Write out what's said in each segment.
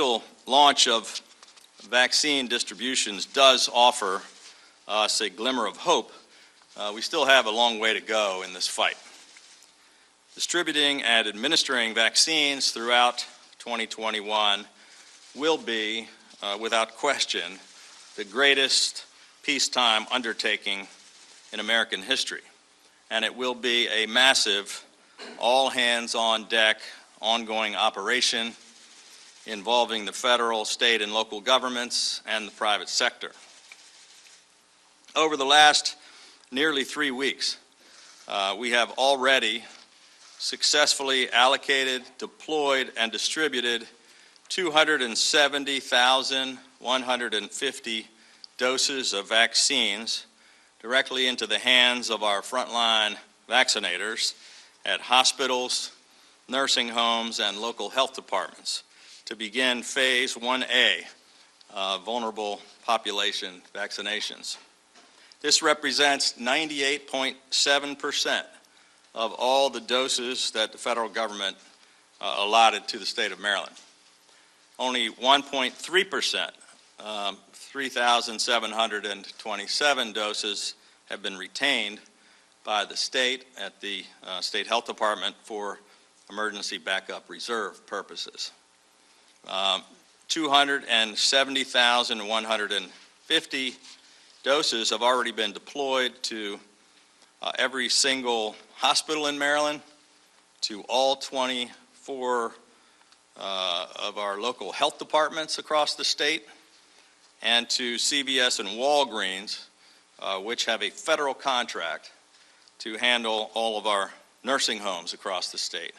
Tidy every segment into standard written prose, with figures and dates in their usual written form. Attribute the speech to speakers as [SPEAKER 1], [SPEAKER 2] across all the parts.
[SPEAKER 1] initial launch of vaccine distributions does offer us a glimmer of hope, we still have a long way to go in this fight. Distributing and administering vaccines throughout 2021 will be, without question, the greatest peacetime undertaking in American history. And it will be a massive, all-hands-on-deck, ongoing operation involving the federal, state, and local governments and the private sector. Over the last nearly 3 weeks, we have already successfully allocated, deployed, and distributed 270,150 doses of vaccines directly into the hands of our frontline vaccinators at hospitals, nursing homes, and local health departments to begin Phase 1A, vulnerable population vaccinations. This represents 98.7% of all the doses that the federal government allotted to the state of Maryland. Only 1.3%, 3,727 doses have been retained by the state at the State Health Department for emergency backup reserve purposes. 270,150 doses have already been deployed to every single hospital in Maryland, to all 24 of our local health departments across the state, and to CVS and Walgreens, which have a federal contract to handle all of our nursing homes across the state,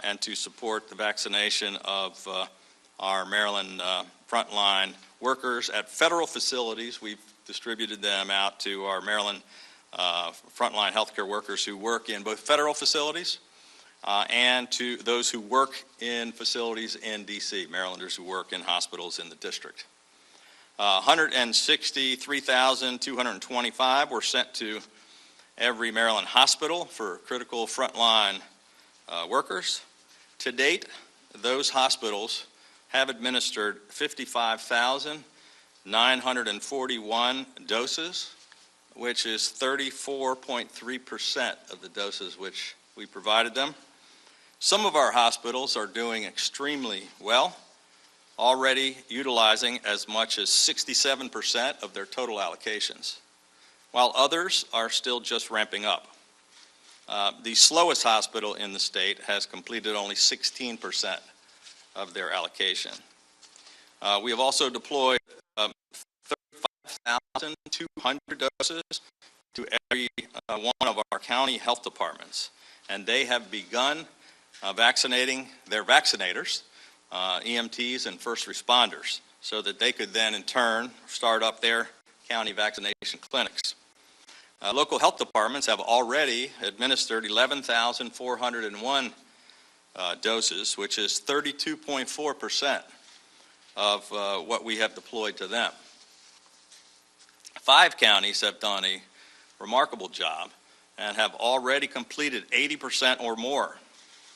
[SPEAKER 1] and to support the vaccination of our Maryland frontline workers at federal facilities. We've distributed them out to our Maryland frontline healthcare workers who work in both federal facilities and to those who work in facilities in D.C., Marylanders who work in hospitals in the district. 163,225 were sent to every Maryland hospital for critical frontline workers. To date, those hospitals have administered 55,941 doses, which is 34.3% of the doses which we provided them. Some of our hospitals are doing extremely well, already utilizing as much as 67% of their total allocations, while others are still just ramping up. The slowest hospital in the state has completed only 16% of their allocation. We have also deployed 35,200 doses to every one of our county health departments, and they have begun vaccinating their vaccinators, EMTs and first responders, so that they could then in turn start up their county vaccination clinics. Local health departments have already administered 11,401 doses, which is 32.4% of what we have deployed to them. 5 counties have done a remarkable job and have already completed 80% or more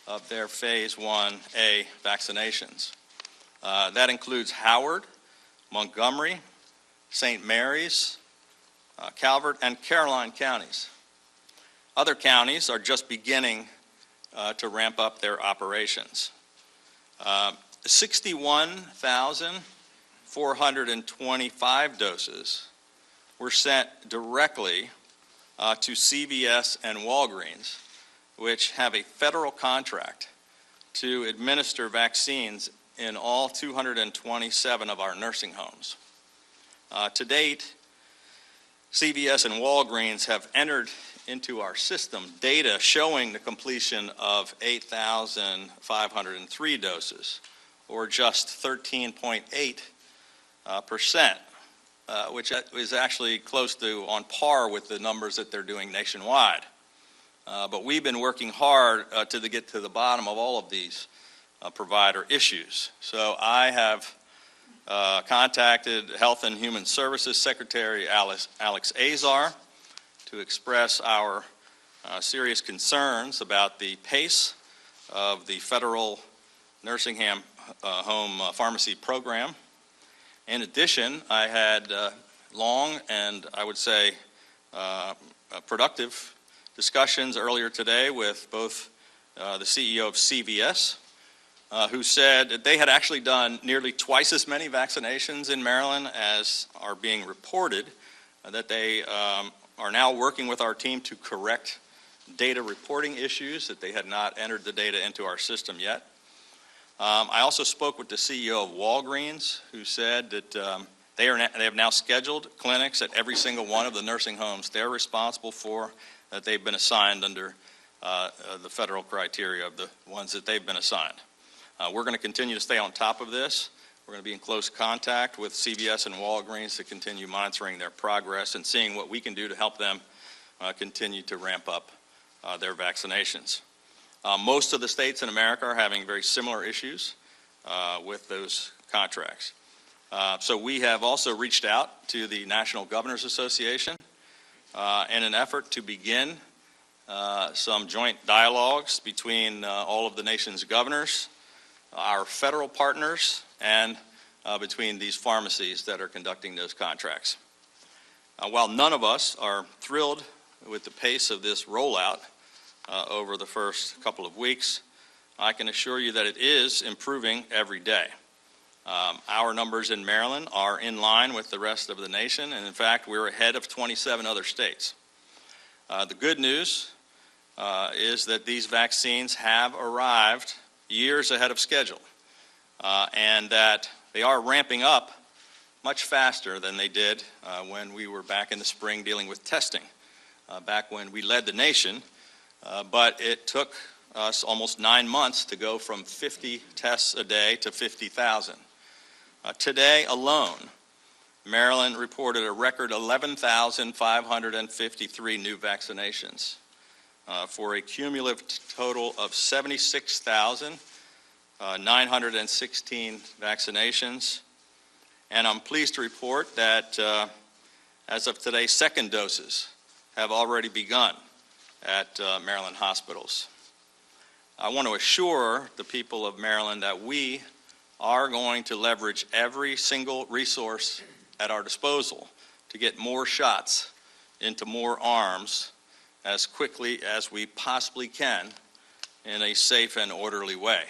[SPEAKER 1] of their Phase 1A vaccinations. That includes Howard, Montgomery, St. Mary's, Calvert, and Caroline counties. Other counties are just beginning to ramp up their operations. 61,425 doses were sent directly to CVS and Walgreens, which have a federal contract to administer vaccines in all 227 of our nursing homes. To date, CVS and Walgreens have entered into our system data showing the completion of 8,503 doses, or just 13.8%, which is actually close to on par with the numbers that they're doing nationwide. But we've been working hard to get to the bottom of all of these provider issues. So I have contacted Health and Human Services Secretary Alex Azar to express our serious concerns about the pace of the federal nursing home pharmacy program. In addition, I had long and I would say productive discussions earlier today with both the CEO of CVS, who said that they had actually done nearly twice as many vaccinations in Maryland as are being reported, that they are now working with our team to correct data reporting issues, that they had not entered the data into our system yet. I also spoke with the CEO of Walgreens, who said that they have now scheduled clinics at every single one of the nursing homes they're responsible for, that they've been assigned under the federal criteria of the ones that they've been assigned. We're going to continue to stay on top of this. We're going to be in close contact with CVS and Walgreens to continue monitoring their progress and seeing what we can do to help them continue to ramp up their vaccinations. Most of the states in America are having very similar issues with those contracts. So we have also reached out to the National Governors Association in an effort to begin some joint dialogues between all of the nation's governors, our federal partners, and between these pharmacies that are conducting those contracts. While none of us are thrilled with the pace of this rollout over the first couple of weeks, I can assure you that it is improving every day. Our numbers in Maryland are in line with the rest of the nation, and in fact, we're ahead of 27 other states. The good news is that these vaccines have arrived years ahead of schedule, and that they are ramping up much faster than they did when we were back in the spring dealing with testing, back when we led the nation. But it took us almost 9 months to go from 50 tests a day to 50,000. Today alone, Maryland reported a record 11,553 new vaccinations for a cumulative total of 76,916 vaccinations. And I'm pleased to report that as of today, second doses have already begun at Maryland hospitals. I want to assure the people of Maryland that we are going to leverage every single resource at our disposal to get more shots into more arms as quickly as we possibly can in a safe and orderly way.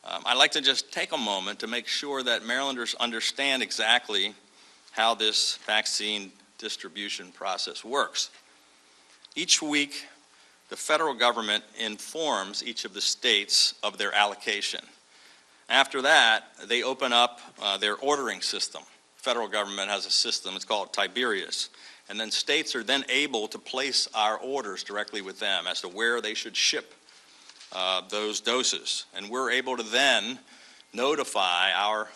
[SPEAKER 1] I'd like to just take a moment to make sure that Marylanders understand exactly how this vaccine distribution process works. Each week, the federal government informs each of the states of their allocation. After that, they open up their ordering system. The federal government has a system, it's called Tiberius, and then states are then able to place our orders directly with them as to where they should ship those doses. And we're able to then notify our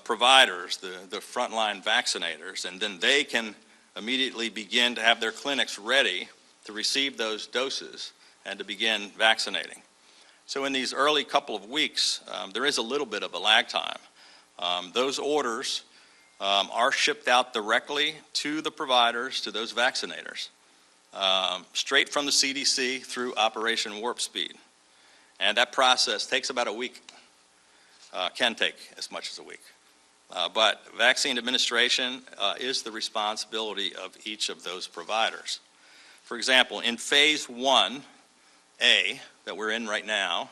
[SPEAKER 1] providers, the frontline vaccinators, and then they can immediately begin to have their clinics ready to receive those doses and to begin vaccinating. So in these early couple of weeks, there is a little bit of a lag time. Those orders are shipped out directly to the providers, to those vaccinators, straight from the CDC through Operation Warp Speed. And that process takes about a week, can take as much as a week. But vaccine administration is the responsibility of each of those providers. For example, in Phase 1A that we're in right now,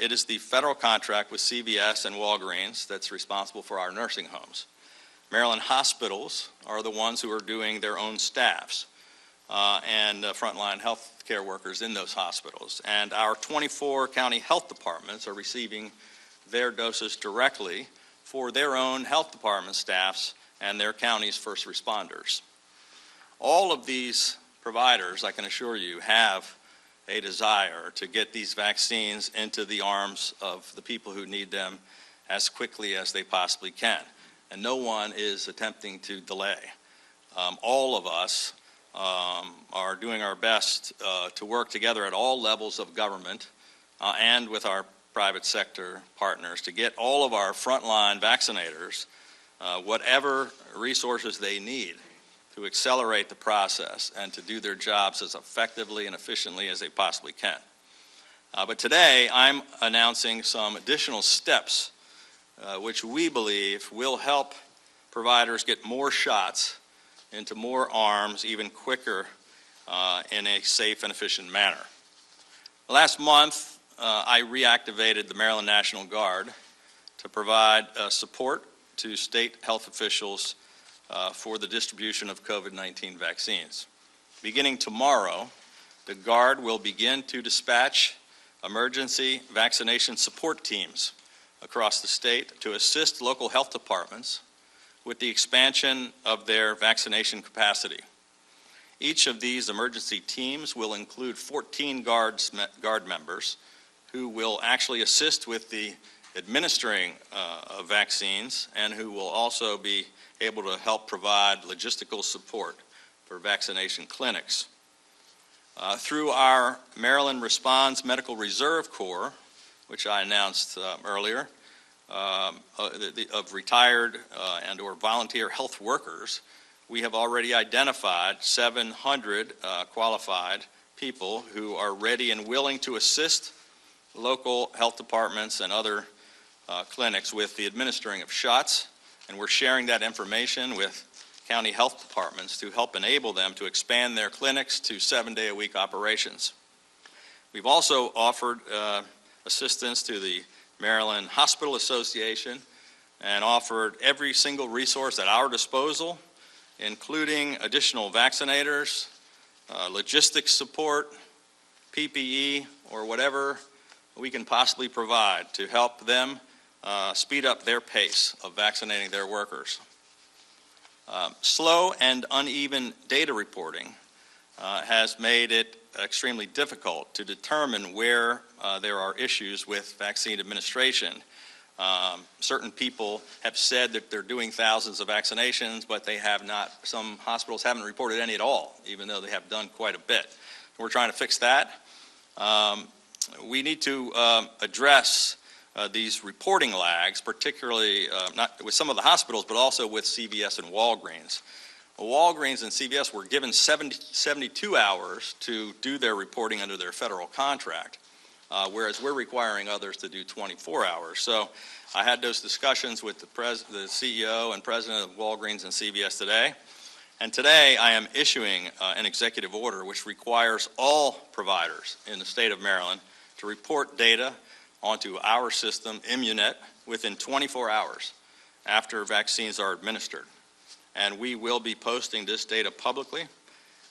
[SPEAKER 1] it is the federal contract with CVS and Walgreens that's responsible for our nursing homes. Maryland hospitals are the ones who are doing their own staffs and frontline health care workers in those hospitals. And our 24 county health departments are receiving their doses directly for their own health department staffs and their county's first responders. All of these providers, I can assure you, have a desire to get these vaccines into the arms of the people who need them as quickly as they possibly can. And no one is attempting to delay. All of us are doing our best to work together at all levels of government and with our private sector partners to get all of our frontline vaccinators whatever resources they need to accelerate the process and to do their jobs as effectively and efficiently as they possibly can. But today, I'm announcing some additional steps which we believe will help providers get more shots into more arms even quicker in a safe and efficient manner. Last month, I reactivated the Maryland National Guard to provide support to state health officials for the distribution of COVID-19 vaccines. Beginning tomorrow, the Guard will begin to dispatch emergency vaccination support teams across the state to assist local health departments with the expansion of their vaccination capacity. Each of these emergency teams will include 14 Guard members who will actually assist with the administering of vaccines and who will also be able to help provide logistical support for vaccination clinics. Through our Maryland Responds Medical Reserve Corps, which I announced earlier, of retired and or volunteer health workers, we have already identified 700 qualified people who are ready and willing to assist local health departments and other clinics with the administering of shots, and we're sharing that information with county health departments to help enable them to expand their clinics to 7-day-a-week operations. We've also offered assistance to the Maryland Hospital Association and offered every single resource at our disposal, including additional vaccinators, logistics support, PPE, or whatever we can possibly provide to help them speed up their pace of vaccinating their workers. Slow and uneven data reporting has made it extremely difficult to determine where there are issues with vaccine administration. Certain people have said that they're doing thousands of vaccinations, but they have not. Some hospitals haven't reported any at all, even though they have done quite a bit. We're trying to fix that. We need to address these reporting lags, particularly not with some of the hospitals, but also with CVS and Walgreens. Walgreens and CVS were given 72 hours to do their reporting under their federal contract, whereas we're requiring others to do 24 hours. So I had those discussions with the CEO and president of Walgreens and CVS today, and today I am issuing an executive order which requires all providers in the state of Maryland to report data onto our system, Immunet, within 24 hours after vaccines are administered. And we will be posting this data publicly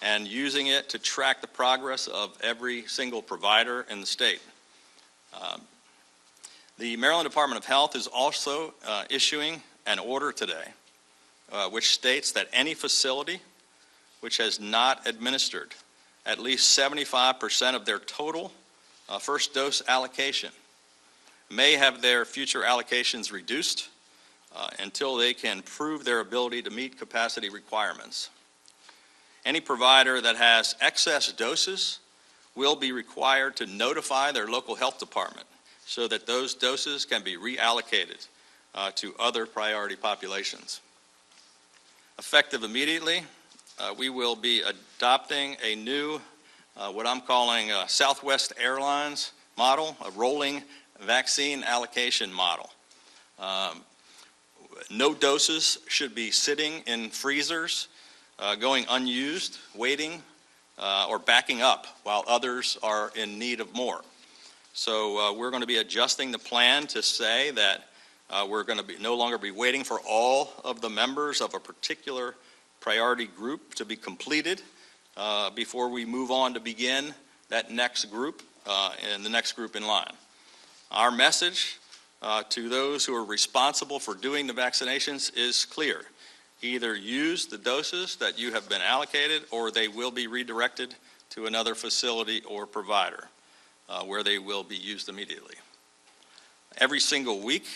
[SPEAKER 1] and using it to track the progress of every single provider in the state. The Maryland Department of Health is also issuing an order today which states that any facility which has not administered at least 75% of their total first dose allocation may have their future allocations reduced until they can prove their ability to meet capacity requirements. Any provider that has excess doses will be required to notify their local health department so that those doses can be reallocated to other priority populations. Effective immediately, we will be adopting a new, what I'm calling a Southwest Airlines model, a rolling vaccine allocation model. No doses should be sitting in freezers, going unused, waiting, or backing up while others are in need of more. So we're going to be adjusting the plan to say that we're going to no longer be waiting for all of the members of a particular priority group to be completed before we move on to begin that next group and the next group in line. Our message to those who are responsible for doing the vaccinations is clear. Either use the doses that you have been allocated or they will be redirected to another facility or provider where they will be used immediately. Every single week,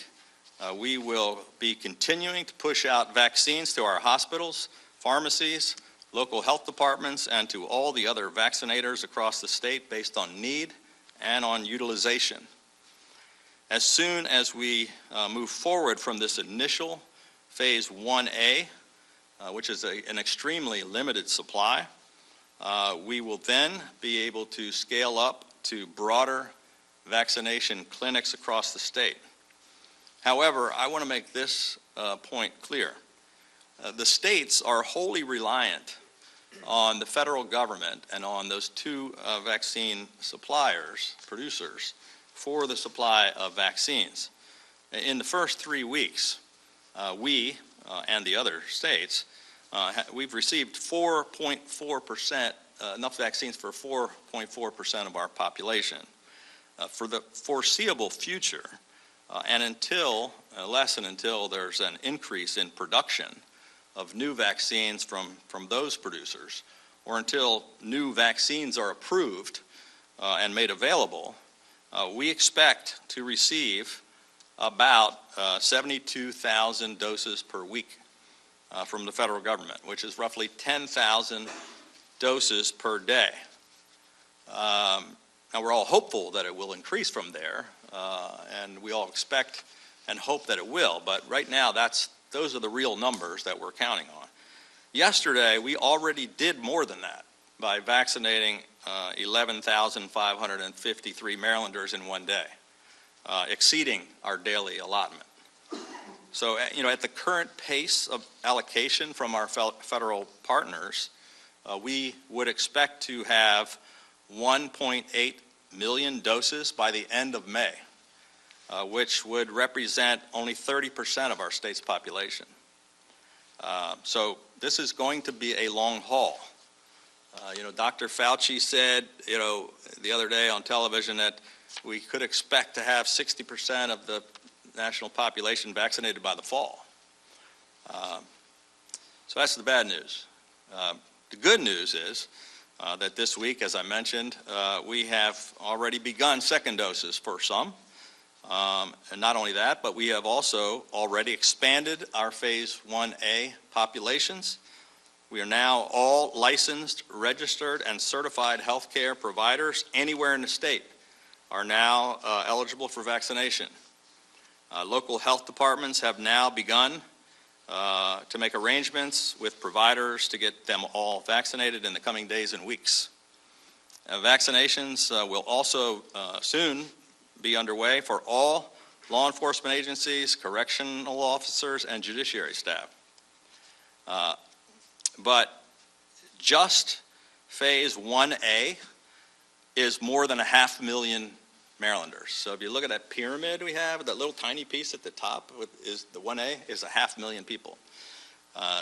[SPEAKER 1] we will be continuing to push out vaccines to our hospitals, pharmacies, local health departments, and to all the other vaccinators across the state based on need and on utilization. As soon as we move forward from this initial phase 1A, which is an extremely limited supply, we will then be able to scale up to broader vaccination clinics across the state. However, I want to make this point clear. The states are wholly reliant on the federal government and on those two vaccine suppliers, producers, for the supply of vaccines. In the first 3 weeks, we and the other states, we've received 4.4%, enough vaccines for 4.4% of our population. For the foreseeable future, and unless there's an increase in production of new vaccines from those producers, or until new vaccines are approved and made available, we expect to receive about 72,000 doses per week from the federal government, which is roughly 10,000 doses per day. Now, we're all hopeful that it will increase from there, and we all expect and hope that it will, but right now those are the real numbers that we're counting on. Yesterday, we already did more than that by vaccinating 11,553 Marylanders in one day, exceeding our daily allotment. So, at the current pace of allocation from our federal partners, we would expect to have 1.8 million doses by the end of May, which would represent only 30% of our state's population. So this is going to be a long haul. Dr. Fauci said, the other day on television that we could expect to have 60% of the national population vaccinated by the fall. So that's the bad news. The good news is that this week, as I mentioned, we have already begun second doses for some. And not only that, but we have also already expanded our phase 1A populations. We are now all licensed, registered, and certified healthcare providers anywhere in the state are now eligible for vaccination. Local health departments have now begun to make arrangements with providers to get them all vaccinated in the coming days and weeks. Vaccinations will also soon be underway for all law enforcement agencies, correctional officers, and judiciary staff. But just phase 1A is more than 500,000 Marylanders. So if you look at that pyramid we have, that little tiny piece at the top is the 1A, is 500,000 people.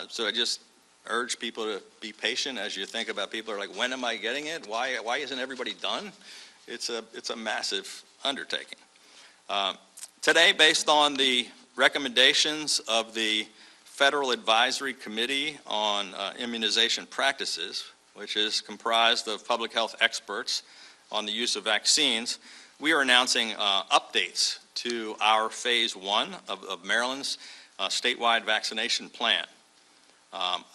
[SPEAKER 1] So I just urge people to be patient as you think about people are like, when am I getting it? Why isn't everybody done? It's a massive undertaking. Today, based on the recommendations of the Federal Advisory Committee on Immunization Practices, which is comprised of public health experts on the use of vaccines, we are announcing updates to our phase 1 of Maryland's statewide vaccination plan.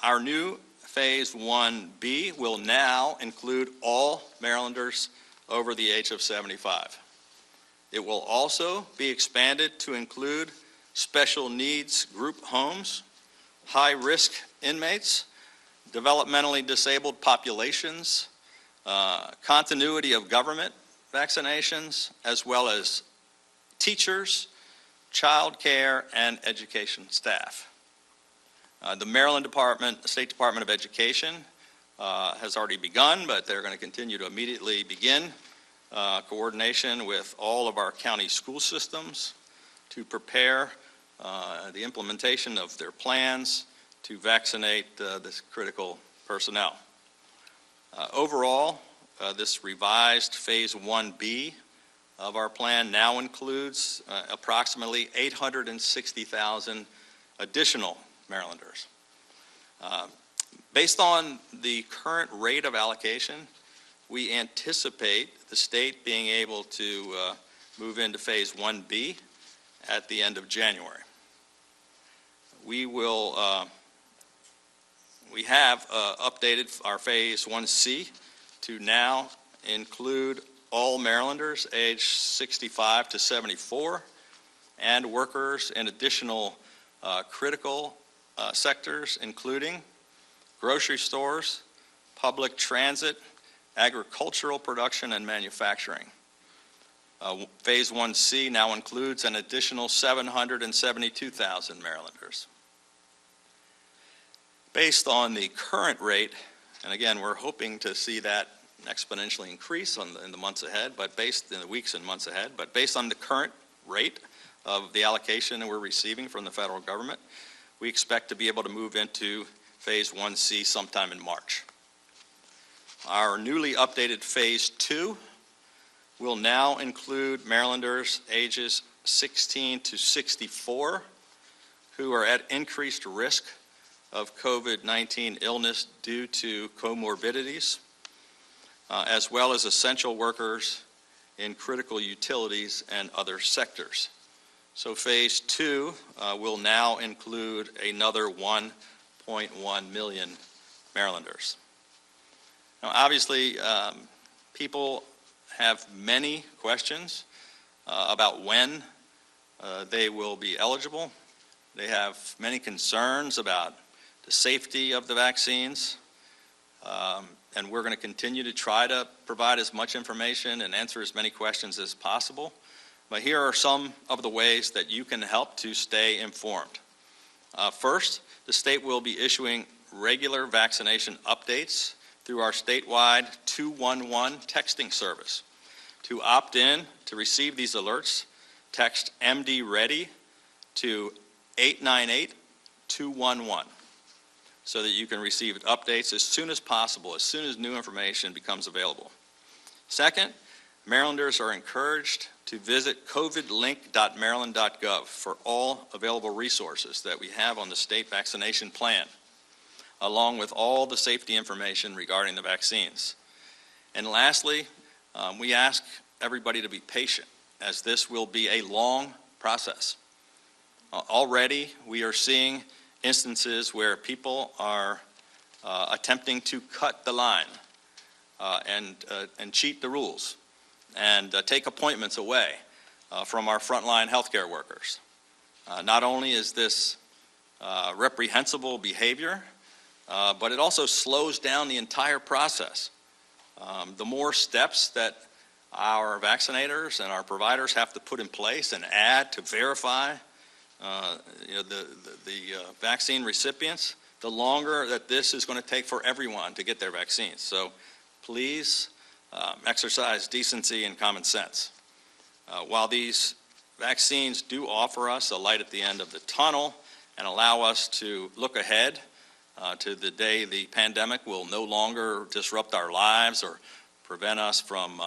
[SPEAKER 1] Our new phase 1B will now include all Marylanders over the age of 75. It will also be expanded to include special needs group homes, high-risk inmates, developmentally disabled populations, continuity of government vaccinations, as well as teachers, child care, and education staff. The Maryland State Department of Education has already begun, but they're going to continue to immediately begin coordination with all of our county school systems to prepare the implementation of their plans to vaccinate this critical personnel. Overall, this revised phase 1B of our plan now includes approximately 860,000 additional Marylanders. Based on the current rate of allocation, we anticipate the state being able to move into phase 1B at the end of January. We have updated our phase 1C to now include all Marylanders aged 65 to 74 and workers in additional critical sectors, including grocery stores, public transit, agricultural production, and manufacturing. Phase 1C now includes an additional 772,000 Marylanders. Based on the current rate, and again, we're hoping to see that exponentially increase in the months ahead, but based in the weeks and months ahead, but based on the current rate of the allocation that we're receiving from the federal government, we expect to be able to move into Phase 1C sometime in March. Our newly updated Phase 2 will now include Marylanders ages 16 to 64 who are at increased risk of COVID-19 illness due to comorbidities, as well as essential workers in critical utilities and other sectors. So Phase 2 will now include another 1.1 million Marylanders. Now, obviously, people have many questions about when they will be eligible. They have many concerns about the safety of the vaccines, and we're going to continue to try to provide as much information and answer as many questions as possible. But here are some of the ways that you can help to stay informed. First, the state will be issuing regular vaccination updates through our statewide 211 texting service. To opt in to receive these alerts, text MD Ready to 898-211 so that you can receive updates as soon as possible, as soon as new information becomes available. Second, Marylanders are encouraged to visit covidlink.maryland.gov for all available resources that we have on the state vaccination plan, along with all the safety information regarding the vaccines. And lastly, we ask everybody to be patient, as this will be a long process. Already, we are seeing instances where people are attempting to cut the line and cheat the rules and take appointments away from our frontline healthcare workers. Not only is this reprehensible behavior, but it also slows down the entire process. The more steps that our vaccinators and our providers have to put in place and add to verify the vaccine recipients, the longer that this is going to take for everyone to get their vaccines. So please exercise decency and common sense. While these vaccines do offer us a light at the end of the tunnel and allow us to look ahead to the day the pandemic will no longer disrupt our lives or prevent us from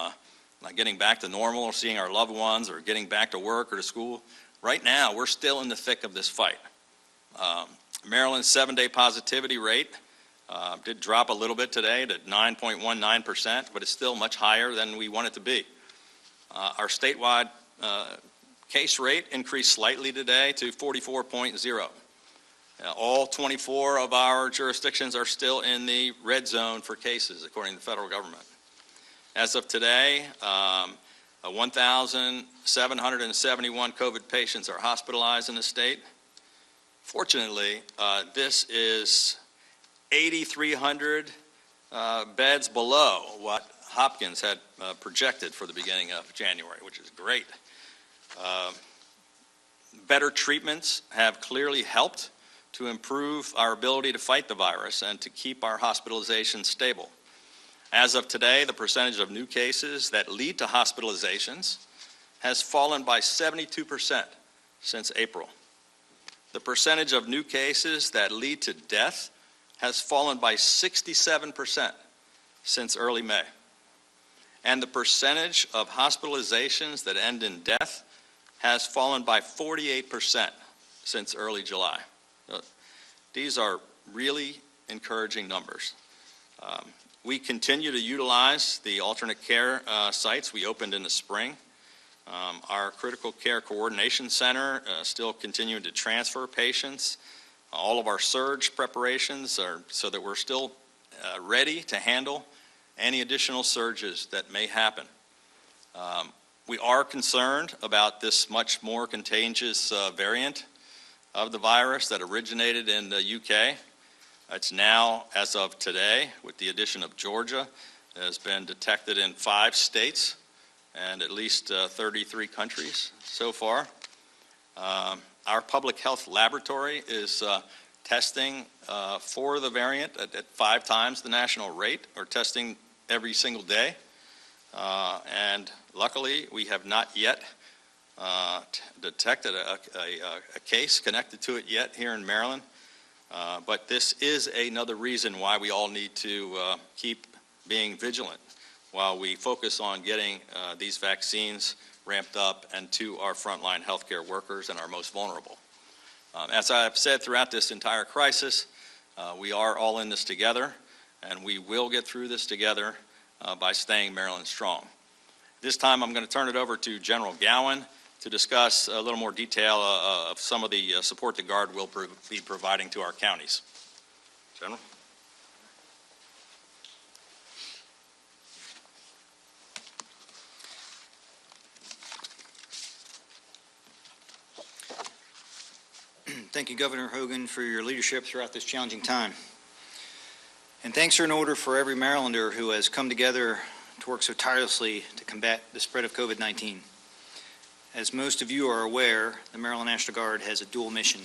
[SPEAKER 1] getting back to normal or seeing our loved ones or getting back to work or to school, right now we're still in the thick of this fight. Maryland's 7-day positivity rate did drop a little bit today to 9.19%, but it's still much higher than we want it to be. Our statewide case rate increased slightly today to 44.0. All 24 of our jurisdictions are still in the red zone for cases, according to the federal government. As of today, 1,771 COVID patients are hospitalized in the state. Fortunately, this is 8,300 beds below what Hopkins had projected for the beginning of January, which is great. Better treatments have clearly helped to improve our ability to fight the virus and to keep our hospitalizations stable. As of today, the percentage of new cases that lead to hospitalizations has fallen by 72% since April. The percentage of new cases that lead to death has fallen by 67% since early May. And the percentage of hospitalizations that end in death has fallen by 48% since early July. These are really encouraging numbers. We continue to utilize the alternate care sites we opened in the spring. Our critical care coordination center still continuing to transfer patients. All of our surge preparations are so that we're still ready to handle any additional surges that may happen. We are concerned about this much more contagious variant of the virus that originated in the UK. It's now, as of today, with the addition of Georgia, has been detected in 5 states, and at least 33 countries so far. Our public health laboratory is testing for the variant at 5 times the national rate, or testing every single day. And luckily, we have not yet detected a case connected to it yet here in Maryland. But this is another reason why we all need to keep being vigilant while we focus on getting these vaccines ramped up and to our frontline healthcare workers and our most vulnerable. As I've said throughout this entire crisis, we are all in this together, and we will get through this together by staying Maryland strong. This time I'm going to turn it over to General Gowan to discuss a little more detail of some of the support the Guard will be providing to our counties. General?
[SPEAKER 2] Thank you, Governor Hogan, for your leadership throughout this challenging time. And thanks are in order for every Marylander who has come together to work so tirelessly to combat the spread of COVID-19. As most of you are aware, the Maryland National Guard has a dual mission.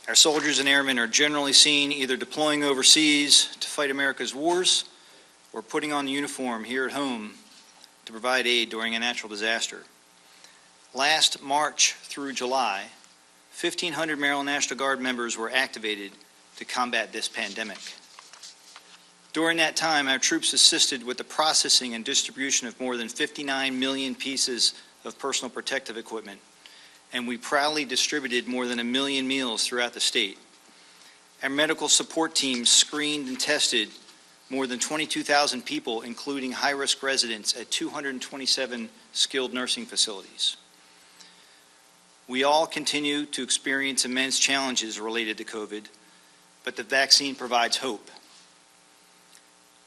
[SPEAKER 2] Our soldiers and airmen are generally seen either deploying overseas to fight America's wars or putting on the uniform here at home to provide aid during a natural disaster. Last March through July, 1,500 Maryland National Guard members were activated to combat this pandemic. During that time, our troops assisted with the processing and distribution of more than 59 million pieces of personal protective equipment, and we proudly distributed more than 1 million meals throughout the state. Our medical support teams screened and tested more than 22,000 people, including high-risk residents at 227 skilled nursing facilities. We all continue to experience immense challenges related to COVID, but the vaccine provides hope.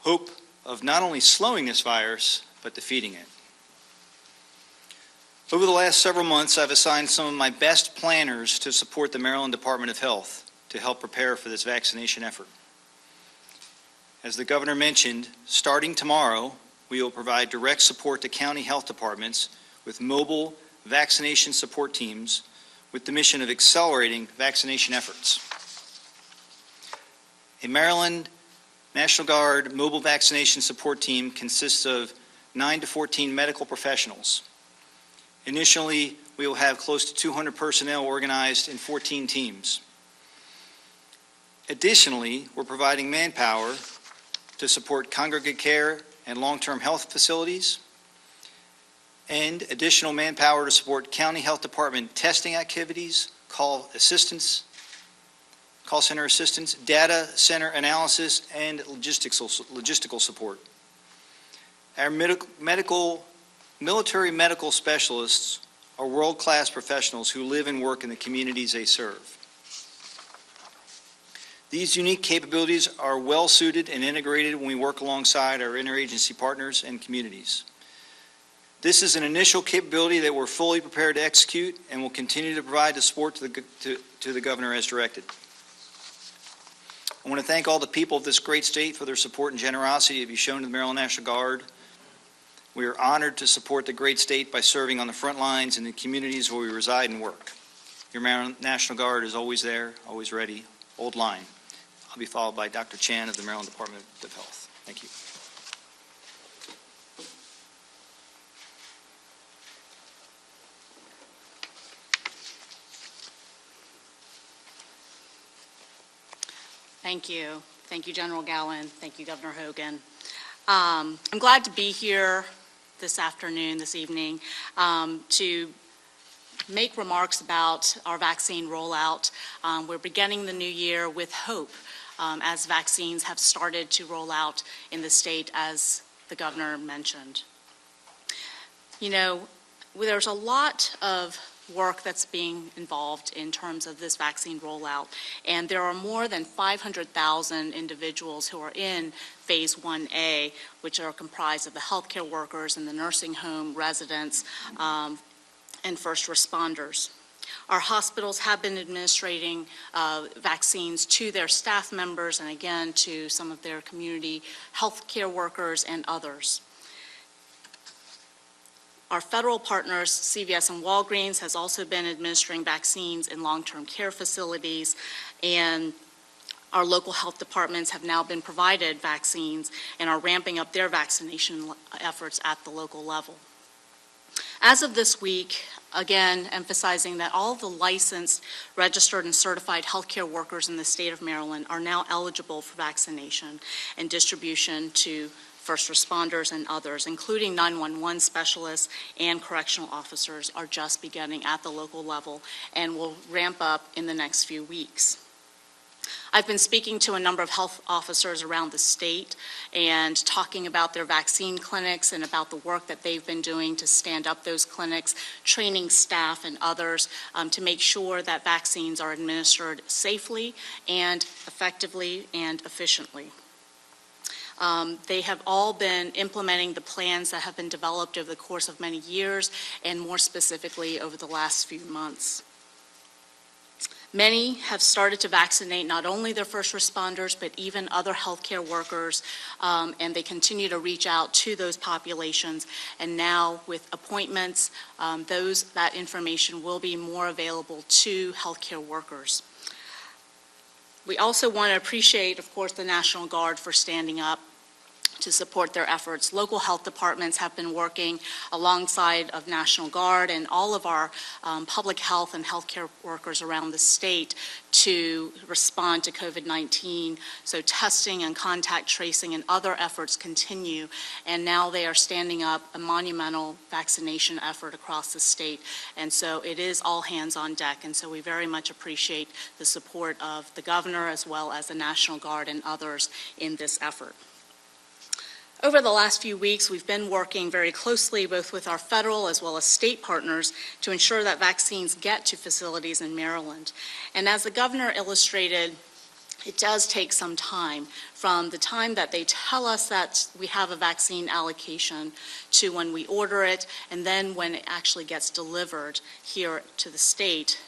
[SPEAKER 2] Hope of not only slowing this virus, but defeating it. Over the last several months, I've assigned some of my best planners to support the Maryland Department of Health to help prepare for this vaccination effort. As the Governor mentioned, starting tomorrow, we will provide direct support to county health departments with mobile vaccination support teams with the mission of accelerating vaccination efforts. A Maryland National Guard mobile vaccination support team consists of 9 to 14 medical professionals. Initially, we will have close to 200 personnel organized in 14 teams. Additionally, we're providing manpower to support congregate care and long-term health facilities, and additional manpower to support county health department testing activities, call center assistance, data center analysis, and logistical support. Our military medical specialists are world-class professionals who live and work in the communities they serve. These unique capabilities are well suited and integrated when we work alongside our interagency partners and communities. This is an initial capability that we're fully prepared to execute and will continue to provide the support to the Governor as directed. I want to thank all the people of this great state for their support and generosity that you've shown to the Maryland National Guard. We are honored to support the great state by serving on the front lines in the communities where we reside and work. Your Maryland National Guard is always there, always ready. Old line. I'll be followed by Dr. Chan of the Maryland Department of Health. Thank you.
[SPEAKER 3] Thank you. Thank you, General Gowan. Thank you, Governor Hogan. I'm glad to be here this afternoon, this evening, to make remarks about our vaccine rollout. We're beginning the new year with hope as vaccines have started to roll out in the state, as the Governor mentioned. You know, there's a lot of work that's being involved in terms of this vaccine rollout, and there are more than 500,000 individuals who are in Phase 1A, which are comprised of the healthcare workers and the nursing home residents and first responders. Our hospitals have been administering vaccines to their staff members and again to some of their community healthcare workers and others. Our federal partners, CVS and Walgreens, has also been administering vaccines in long-term care facilities, and our local health departments have now been provided vaccines and are ramping up their vaccination efforts at the local level. As of this week, again, emphasizing that all the licensed, registered, and certified healthcare workers in the state of Maryland are now eligible for vaccination and distribution to first responders and others, including 911 specialists and correctional officers, are just beginning at the local level and will ramp up in the next few weeks. I've been speaking to a number of health officers around the state and talking about their vaccine clinics and about the work that they've been doing to stand up those clinics, training staff and others to make sure that vaccines are administered safely and effectively and efficiently. They have all been implementing the plans that have been developed over the course of many years, and more specifically over the last few months. Many have started to vaccinate not only their first responders, but even other healthcare workers, and they continue to reach out to those populations. And now with appointments, that information will be more available to healthcare workers. We also want to appreciate, of course, the National Guard for standing up to support their efforts. Local health departments have been working alongside of National Guard and all of our public health and healthcare workers around the state to respond to COVID-19. So testing and contact tracing and other efforts continue, and now they are standing up a monumental vaccination effort across the state. And so it is all hands on deck, and so we very much appreciate the support of the governor as well as the National Guard and others in this effort. Over the last few weeks, we've been working very closely both with our federal as well as state partners to ensure that vaccines get to facilities in Maryland. And as the governor illustrated, it does take some time from the time that they tell us that we have a vaccine allocation to when we order it, and then when it actually gets delivered here to the state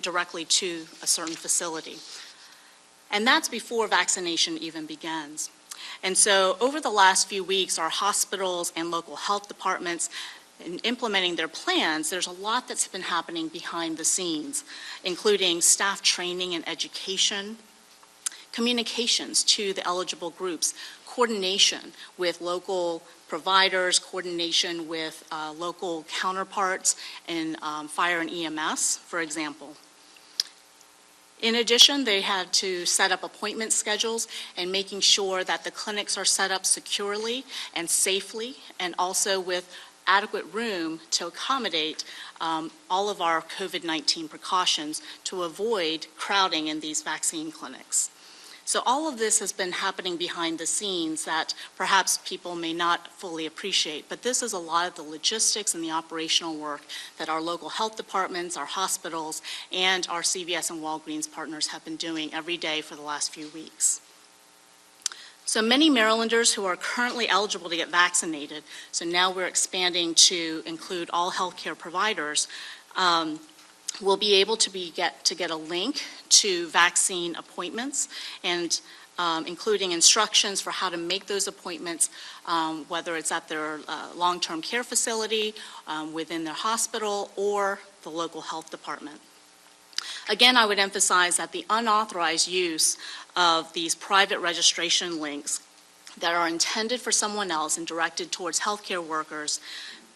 [SPEAKER 3] directly to a certain facility. And that's before vaccination even begins. And so over the last few weeks, our hospitals and local health departments, in implementing their plans, there's a lot that's been happening behind the scenes, including staff training and education, communications to the eligible groups, coordination with local providers, coordination with local counterparts in fire and EMS, for example. In addition, they had to set up appointment schedules and making sure that the clinics are set up securely and safely, and also with adequate room to accommodate all of our COVID-19 precautions to avoid crowding in these vaccine clinics. So all of this has been happening behind the scenes that perhaps people may not fully appreciate, but this is a lot of the logistics and the operational work that our local health departments, our hospitals, and our CVS and Walgreens partners have been doing every day for the last few weeks. So many Marylanders who are currently eligible to get vaccinated, so now we're expanding to include all healthcare providers, will be able to get a link to vaccine appointments, and including instructions for how to make those appointments, whether it's at their long-term care facility, within their hospital, or the local health department. Again, I would emphasize that the unauthorized use of these private registration links that are intended for someone else and directed towards healthcare workers,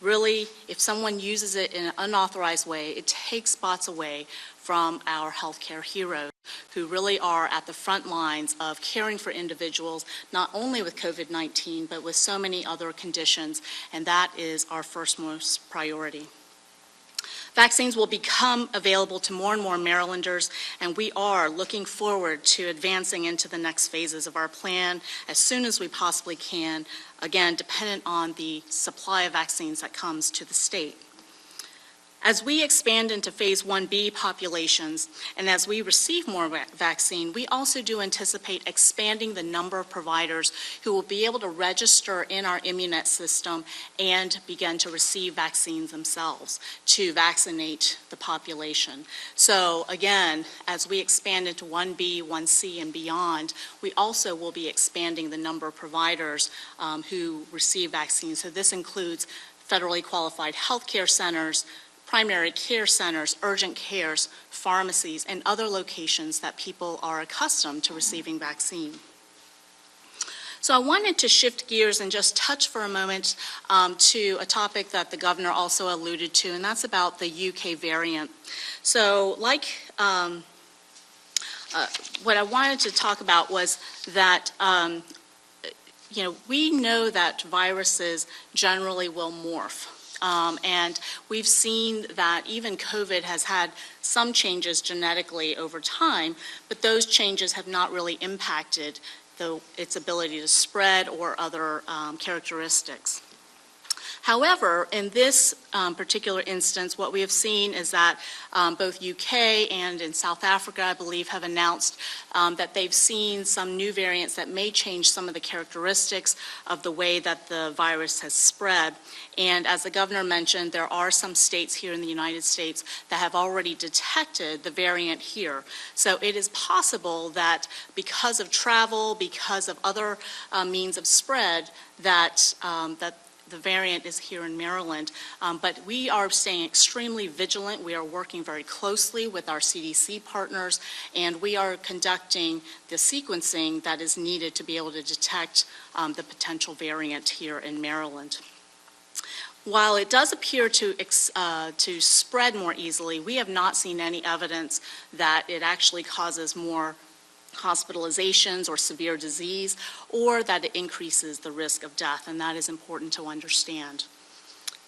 [SPEAKER 3] really, if someone uses it in an unauthorized way, it takes spots away from our healthcare heroes who really are at the front lines of caring for individuals, not only with COVID-19, but with so many other conditions, and that is our first most priority. Vaccines will become available to more and more Marylanders, and we are looking forward to advancing into the next phases of our plan as soon as we possibly can, again, dependent on the supply of vaccines that comes to the state. As we expand into phase 1B populations, and as we receive more vaccine, we also do anticipate expanding the number of providers who will be able to register in our Immunet system and begin to receive vaccines themselves to vaccinate the population. So again, as we expand into 1B, 1C, and beyond, we also will be expanding the number of providers who receive vaccines. So this includes federally qualified healthcare centers, primary care centers, urgent cares, pharmacies, and other locations that people are accustomed to receiving vaccine. So I wanted to shift gears and just touch for a moment to a topic that the governor also alluded to, and that's about the UK variant. So what I wanted to talk about was that we know that viruses generally will morph. And we've seen that even COVID has had some changes genetically over time, but those changes have not really impacted its ability to spread or other characteristics. However, in this particular instance, what we have seen is that both UK and in South Africa, I believe, have announced that they've seen some new variants that may change some of the characteristics of the way that the virus has spread. And as the governor mentioned, there are some states here in the United States that have already detected the variant here. So it is possible that because of travel, because of other means of spread, that the variant is here in Maryland, but we are staying extremely vigilant. We are working very closely with our CDC partners, and we are conducting the sequencing that is needed to be able to detect the potential variant here in Maryland. While it does appear to spread more easily, we have not seen any evidence that it actually causes more hospitalizations or severe disease, or that it increases the risk of death, and that is important to understand.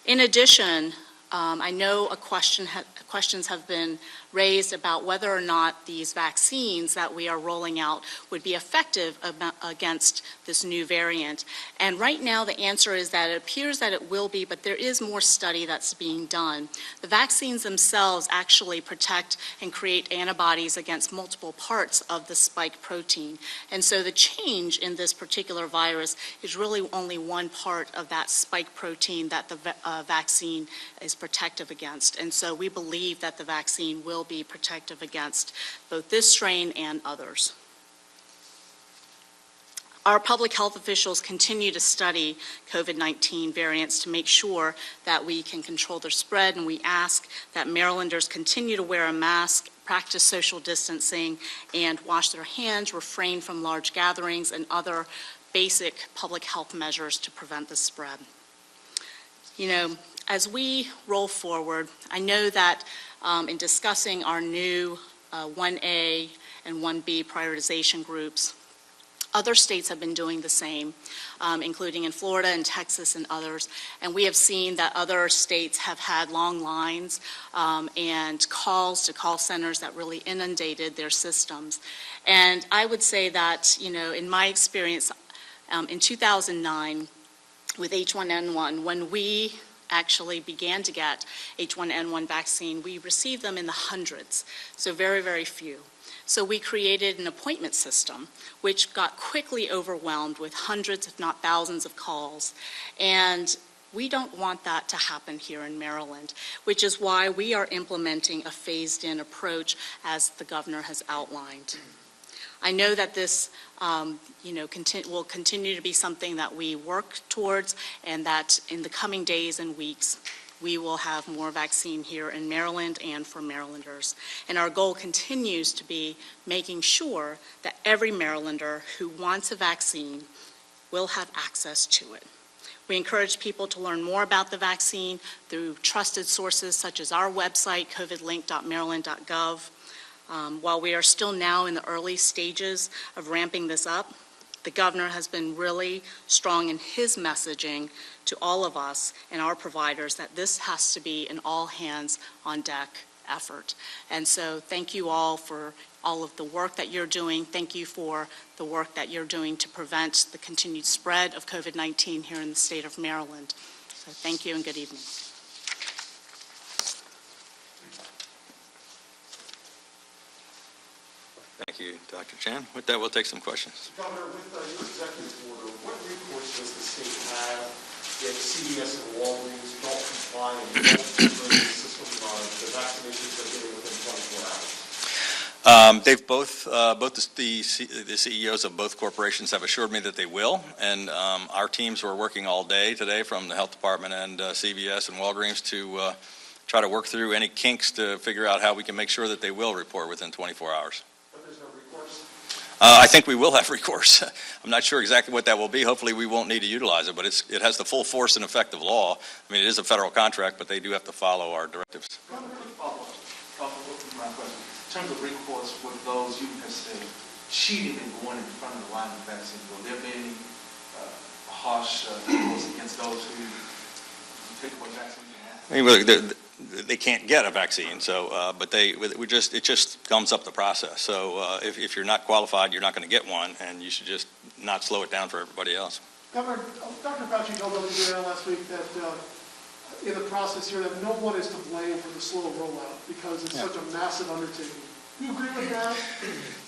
[SPEAKER 3] In addition, I know questions have been raised about whether or not these vaccines that we are rolling out would be effective against this new variant. And right now the answer is that it appears that it will be, but there is more study that's being done. The vaccines themselves actually protect and create antibodies against multiple parts of the spike protein. And so the change in this particular virus is really only one part of that spike protein that the vaccine is protective against. And so we believe that the vaccine will be protective against both this strain and others. Our public health officials continue to study COVID-19 variants to make sure that we can control their spread, and we ask that Marylanders continue to wear a mask, practice social distancing, and wash their hands, refrain from large gatherings, and other basic public health measures to prevent the spread. As we roll forward, I know that in discussing our new 1A and 1B prioritization groups, other states have been doing the same, including in Florida and Texas and others. And we have seen that other states have had long lines and calls to call centers that really inundated their systems. And I would say that, in my experience, in 2009 with H1N1, when we actually began to get H1N1 vaccine, we received them in the hundreds, so very, very few. So we created an appointment system, which got quickly overwhelmed with hundreds, if not thousands, of calls. And we don't want that to happen here in Maryland, which is why we are implementing a phased-in approach, as the governor has outlined. I know that this will continue to be something that we work towards, and that in the coming days and weeks, we will have more vaccine here in Maryland and for Marylanders. And our goal continues to be making sure that every Marylander who wants a vaccine will have access to it. We encourage people to learn more about the vaccine through trusted sources such as our website, covidlink.maryland.gov. While we are still now in the early stages of ramping this up, the governor has been really strong in his messaging to all of us and our providers that this has to be an all-hands-on-deck effort. And so thank you all for all of the work that you're doing. Thank you for the work that you're doing to prevent the continued spread of COVID-19 here in the state of Maryland. So thank you and good evening.
[SPEAKER 1] Thank you, Dr. Chan. With that, we'll take some questions.
[SPEAKER 4] Governor, with your executive order, what recourse does the state have if CVS and Walgreens don't comply and don't integrate the system, the vaccinations are getting within 24 hours?
[SPEAKER 1] They've both the CEOs of both corporations have assured me that they will, and our teams were working all day today from the Health Department and CVS and Walgreens to try to work through any kinks to figure out how we can make sure that they will report within 24 hours.
[SPEAKER 4] But there's no recourse?
[SPEAKER 1] I think we will have recourse. I'm not sure exactly what that will be. Hopefully we won't need to utilize it, but it has the full force and effect of law. I mean, it is a federal contract, but they do have to follow our directives.
[SPEAKER 5] One quick follow-up with my question. In terms of recourse with those you have said cheating and going in front of the line of vaccine, will there be any harsh recourse against those who take away vaccines?
[SPEAKER 1] I mean, they can't get a vaccine, so but it just gums up the process. So if you're not qualified, you're not going to get one, and you should just not slow it down for everybody else.
[SPEAKER 6] Governor, Dr. Fauci told WMAR last week that in the process here that no one is to blame for the slow rollout because it's such a massive undertaking. Do you agree with that?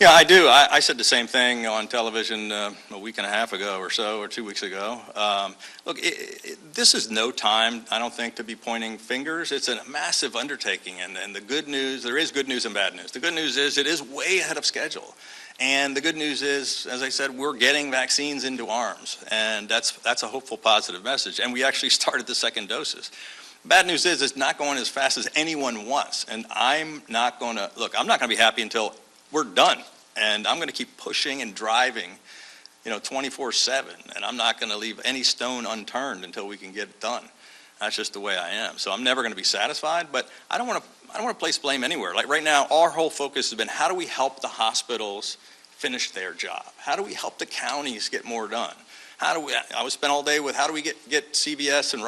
[SPEAKER 1] Yeah, I do. I said the same thing on television a week and a half ago or so, or 2 weeks ago. Look, this is no time, I don't think, to be pointing fingers. It's a massive undertaking, and the good news, there is good news and bad news. The good news is it is way ahead of schedule. And the good news is, as I said, we're getting vaccines into arms, and that's a hopeful, positive message. And we actually started the second doses. Bad news is it's not going as fast as anyone wants, and I'm not going to be happy until we're done, and I'm going to keep pushing and driving, 24/7, and I'm not going to leave any stone unturned until we can get it done. That's just the way I am. So I'm never going to be satisfied, but I don't want to place blame anywhere. Like right now, our whole focus has been how do we help the hospitals finish their job? How do we help the counties get more done? I was spent all day with how do we get CVS and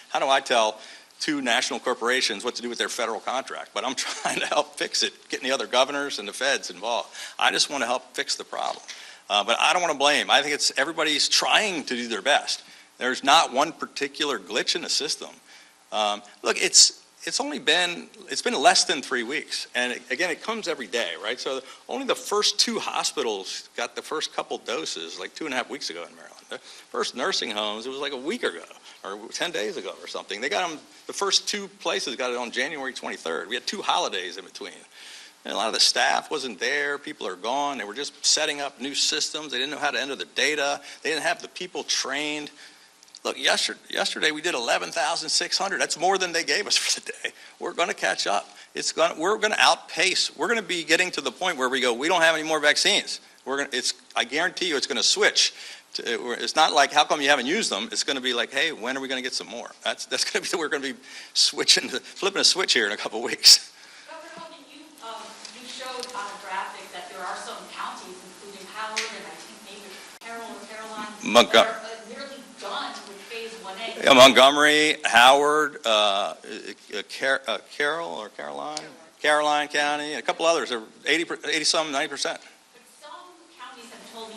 [SPEAKER 1] how do I tell two national corporations what to do with their federal contract? But I'm trying to help fix it, getting the other governors and the feds involved. I just want to help fix the problem. But I don't want to blame. I think everybody's trying to do their best. There's not one particular glitch in the system. Look, it's been less than 3 weeks, and again, it comes every day, right? So only the first two hospitals got the first couple doses like 2.5 weeks ago in Maryland. The first nursing homes, it was like a week ago or 10 days ago or something. They got them, the first two places got it on January 23rd. We had 2 holidays in between. And a lot of the staff wasn't there. People are gone. They were just setting up new systems. They didn't know how to enter the data. They didn't have the people trained. Look, yesterday we did 11,600. That's more than they gave us for the day. We're going to catch up. We're going to outpace. We're going to be getting to the point where we go, we don't have any more vaccines. I guarantee you it's going to switch. It's not like, how come you haven't used them? It's going to be like, hey, when are we going to get some more? That's going to be, we're going to be flipping a switch here in a couple of weeks.
[SPEAKER 7] Governor Hogan, you showed on a graphic that there are some counties, including Howard and I think maybe Carroll or Caroline, that are nearly done with phase 1A.
[SPEAKER 1] Yeah, Montgomery, Howard, Carroll or Caroline County, and a couple others are 80-some, 90%.
[SPEAKER 7] But some counties have told me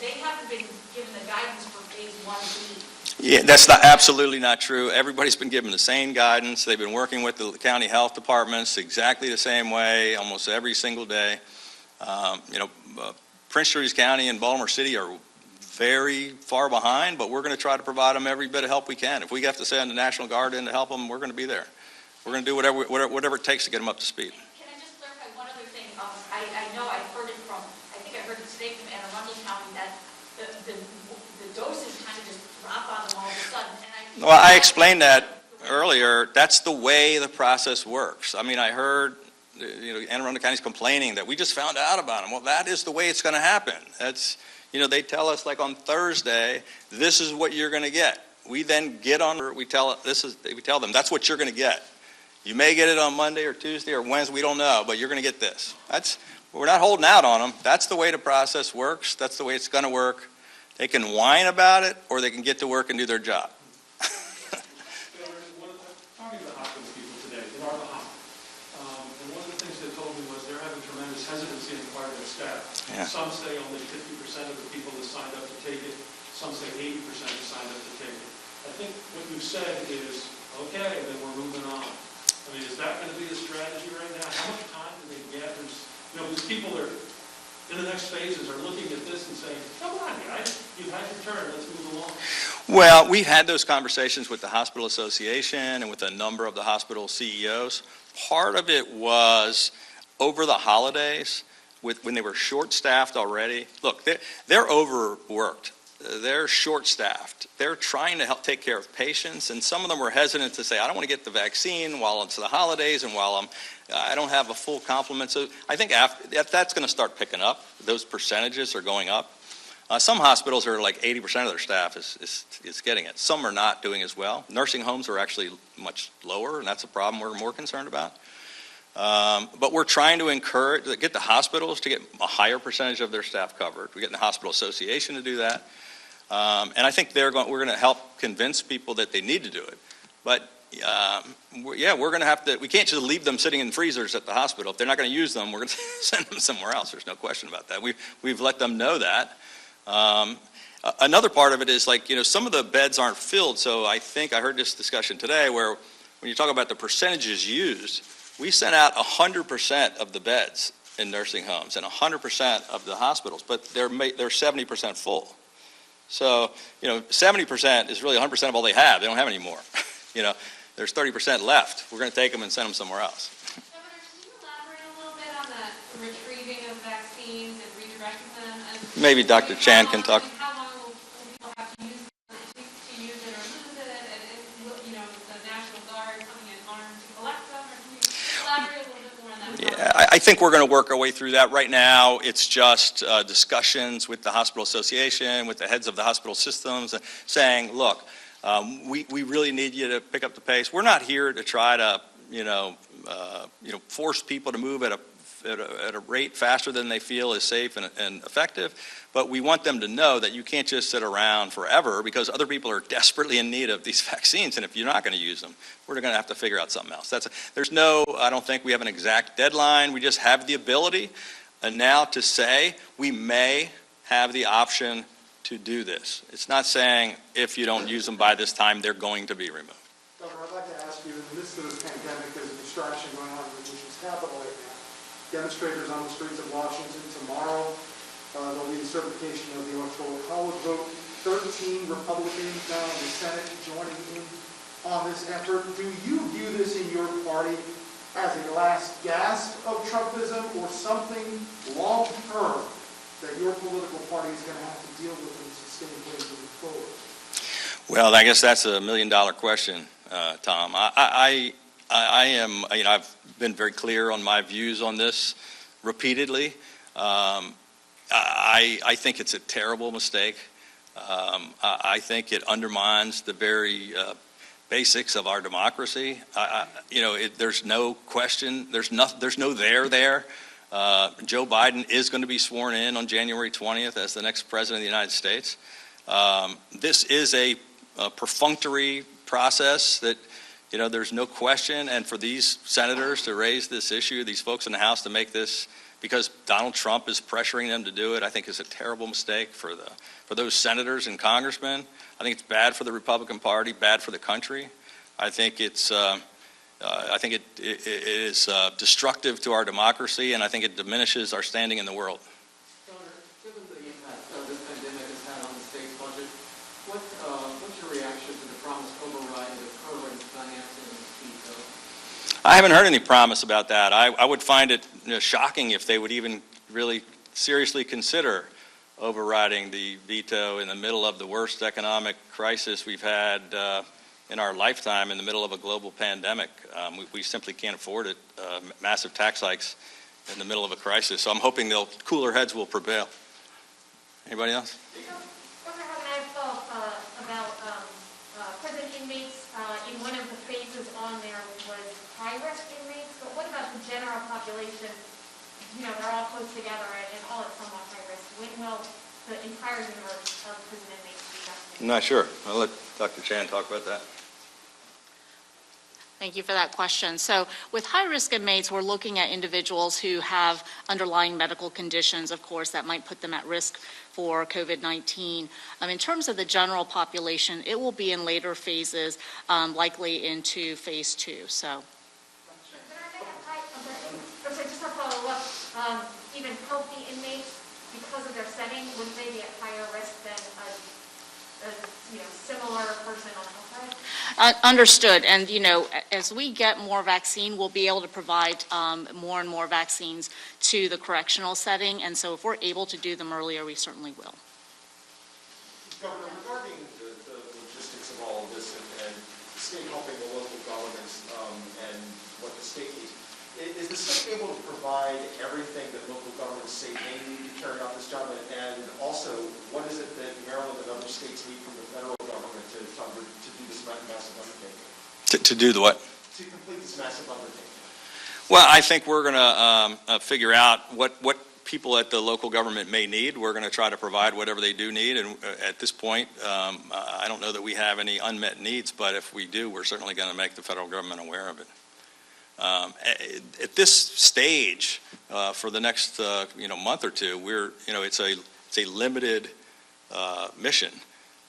[SPEAKER 7] they haven't been given the guidance for phase 1B.
[SPEAKER 1] Yeah, that's absolutely not true. Everybody's been given the same guidance. They've been working with the county health departments exactly the same way almost every single day. Prince George's County and Baltimore City are very far behind, but we're going to try to provide them every bit of help we can. If we have to send the National Guard in to help them, we're going to be there. We're going to do whatever it takes to get them up to speed.
[SPEAKER 7] Can I just clarify one other thing? I know I've heard it from, I think I heard it today from Anne Arundel County that the doses kind of just drop on them all of a sudden.
[SPEAKER 1] Well, I explained that earlier. That's the way the process works. I mean, I heard Anne Arundel County's complaining that we just found out about them. Well, that is the way it's going to happen. They tell us like on Thursday, this is what you're going to get. We then get on, we tell them that's what you're going to get. You may get it on Monday or Tuesday or Wednesday, we don't know, but you're going to get this. We're not holding out on them. That's the way the process works. That's the way it's going to work. They can whine about it or they can get to work and do their job.
[SPEAKER 4] Talking to the hospital people today, they are the hospital. And one of the things they told me was they're having tremendous hesitancy on the part of their staff.
[SPEAKER 1] Yeah.
[SPEAKER 4] Some say only 50% of the people that signed up to take it. Some say 80% have signed up to take it. I think what you've said is, okay, then we're moving on. I mean, is that going to be the strategy right now? How much time do they get? These people are in the next phases are looking at this and saying, come on, guys, you've had your turn, let's move along.
[SPEAKER 1] Well, we've had those conversations with the Hospital Association and with a number of the hospital CEOs. Part of it was over the holidays, when they were short-staffed already, look, they're overworked. They're short-staffed. They're trying to help take care of patients, and some of them were hesitant to say, I don't want to get the vaccine while it's the holidays and while I don't have a full complement. So I think that's going to start picking up. Those percentages are going up. Some hospitals are like 80% of their staff is getting it. Some are not doing as well. Nursing homes are actually much lower, and that's a problem we're more concerned about. But we're trying to get the hospitals to get a higher percentage of their staff covered. We're getting the hospital association to do that. And I think we're going to help convince people that they need to do it. But we're going to have to, we can't just leave them sitting in freezers at the hospital. If they're not going to use them, we're going to send them somewhere else. There's no question about that. We've let them know that. Another part of it is some of the beds aren't filled. So I think I heard this discussion today where when you talk about the percentages used, we sent out 100% of the beds in nursing homes and 100% of the hospitals, but they're 70% full. So, 70% is really 100% of all they have. They don't have any more. There's 30% left. We're going to take them and send them somewhere else.
[SPEAKER 8] Governor, can you elaborate a little bit on the retrieving of vaccines and redirecting them? And
[SPEAKER 1] Maybe Dr. Chan can talk.
[SPEAKER 8] How long will people have to use it or lose it? And the National Guard coming in armed to collect them? Or can you elaborate a little bit more on that?
[SPEAKER 1] Yeah, I think we're going to work our way through that. Right now, it's just discussions with the hospital association, with the heads of the hospital systems, saying, look, we really need you to pick up the pace. We're not here to try to, force people to move at a rate faster than they feel is safe and effective. But we want them to know that you can't just sit around forever because other people are desperately in need of these vaccines. And if you're not going to use them, we're going to have to figure out something else. I don't think we have an exact deadline. We just have the ability now to say we may have the option to do this. It's not saying if you don't use them by this time, they're going to be removed.
[SPEAKER 6] Governor, I'd like to ask you, in the midst of this pandemic, there's a distraction going on in the nation's capital right now. Demonstrators on the streets of Washington tomorrow. There'll be the certification of the Electoral College vote. 13 Republicans now in the Senate joining in on this effort. Do you view this in your party as a last gasp of Trumpism or something long-term that your political party is going to have to deal with and sustainably moving forward?
[SPEAKER 1] Well, I guess that's $1 million question, Tom. I am, I've been very clear on my views on this repeatedly. I think it's a terrible mistake. I think it undermines the very basics of our democracy. There's no question. There's no there. Joe Biden is going to be sworn in on January 20th as the next president of the United States. This is a perfunctory process that, there's no question. And for these senators to raise this issue, these folks in the House to make this, because Donald Trump is pressuring them to do it, I think is a terrible mistake for those senators and congressmen. I think it's bad for the Republican Party, bad for the country. I think it is destructive to our democracy, and I think it diminishes our standing in the world.
[SPEAKER 9] Governor, given the impact this pandemic has had on the state's budget, what's your reaction to the promised override of the current financing of the veto?
[SPEAKER 1] I haven't heard any promise about that. I would find it shocking if they would even really seriously consider overriding the veto in the middle of the worst economic crisis we've had in our lifetime, in the middle of a global pandemic. We simply can't afford it. Massive tax hikes in the middle of a crisis. So I'm hoping cooler heads will prevail. Anybody else?
[SPEAKER 8] Governor Hogan, I have a thought about prison inmates. In one of the phases on there was high-risk inmates, but what about the general population? They're all close together and all at somewhat high risk. When will the entire universe of prison inmates be vaccinated?
[SPEAKER 1] I'm not sure. I'll let Dr. Chan talk about that.
[SPEAKER 3] Thank you for that question. So with high-risk inmates, we're looking at individuals who have underlying medical conditions, of course, that might put them at risk for COVID-19. In terms of the general population, it will be in later phases, likely into phase 2. So.
[SPEAKER 8] Just to follow up, even healthy inmates, because of their setting, would they be at higher risk than a similar person on the outside?
[SPEAKER 3] Understood. And, you know, as we get more vaccine, we'll be able to provide more and more vaccines to the correctional setting. And so if we're able to do them earlier, we certainly will.
[SPEAKER 10] Governor, regarding the logistics of all of this and the state helping the local governments and what the state needs, is the state able to provide everything that local governments say they need to carry out this job? And also, what is it that Maryland and other states need from the federal government to do this massive undertaking?
[SPEAKER 1] To do the what?
[SPEAKER 10] To complete this massive undertaking.
[SPEAKER 1] Well, I think we're going to figure out what people at the local government may need. We're going to try to provide whatever they do need, and at this point, I don't know that we have any unmet needs, but if we do, we're certainly going to make the federal government aware of it. At this stage, for the next month or two, it's a limited mission,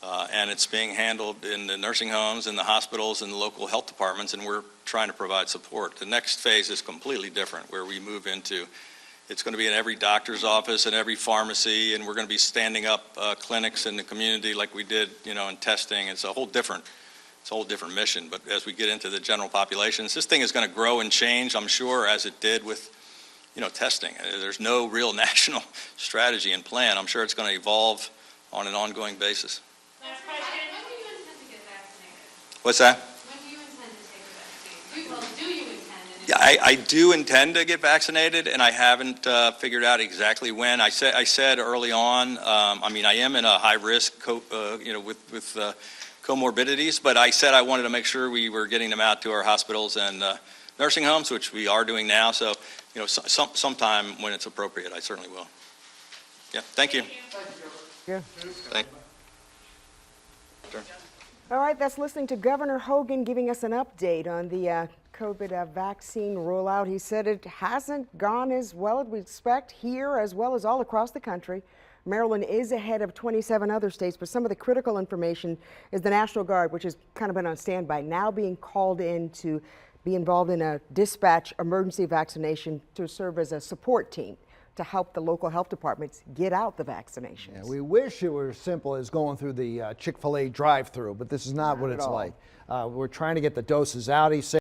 [SPEAKER 1] and it's being handled in the nursing homes, in the hospitals, and the local health departments, and we're trying to provide support. The next phase is completely different, where we move into. It's going to be in every doctor's office and every pharmacy, and we're going to be standing up clinics in the community like we did, in testing. It's a whole different mission. But as we get into the general populations, this thing is going to grow and change, I'm sure, as it did with, testing. There's no real national strategy and plan. I'm sure it's going to evolve on an ongoing basis.
[SPEAKER 7] Last question. When do you intend to get vaccinated?
[SPEAKER 1] What's that?
[SPEAKER 7] When do you intend to take the vaccine? Do you intend?
[SPEAKER 1] Yeah, I do intend to get vaccinated, and I haven't figured out exactly when. I said early on, I am in a high risk, with comorbidities, but I said I wanted to make sure we were getting them out to our hospitals and nursing homes, which we are doing now. So, sometime when it's appropriate, I certainly will. Yeah, thank you.
[SPEAKER 11] Yeah.
[SPEAKER 1] Thank you.
[SPEAKER 11] All right, that's listening to Governor Hogan giving us an update on the COVID vaccine rollout. He said it hasn't gone as well as we expect here as well as all across the country. Maryland is ahead of 27 other states, but some of the critical information is the National Guard, which has kind of been on standby, now being called in to be involved in a dispatch emergency vaccination to serve as a support team to help the local health departments get out the vaccinations.
[SPEAKER 12] Yeah, we wish it were as simple as going through the Chick-fil-A drive-through, but this is not what it's like. We're trying to get the doses out, he said.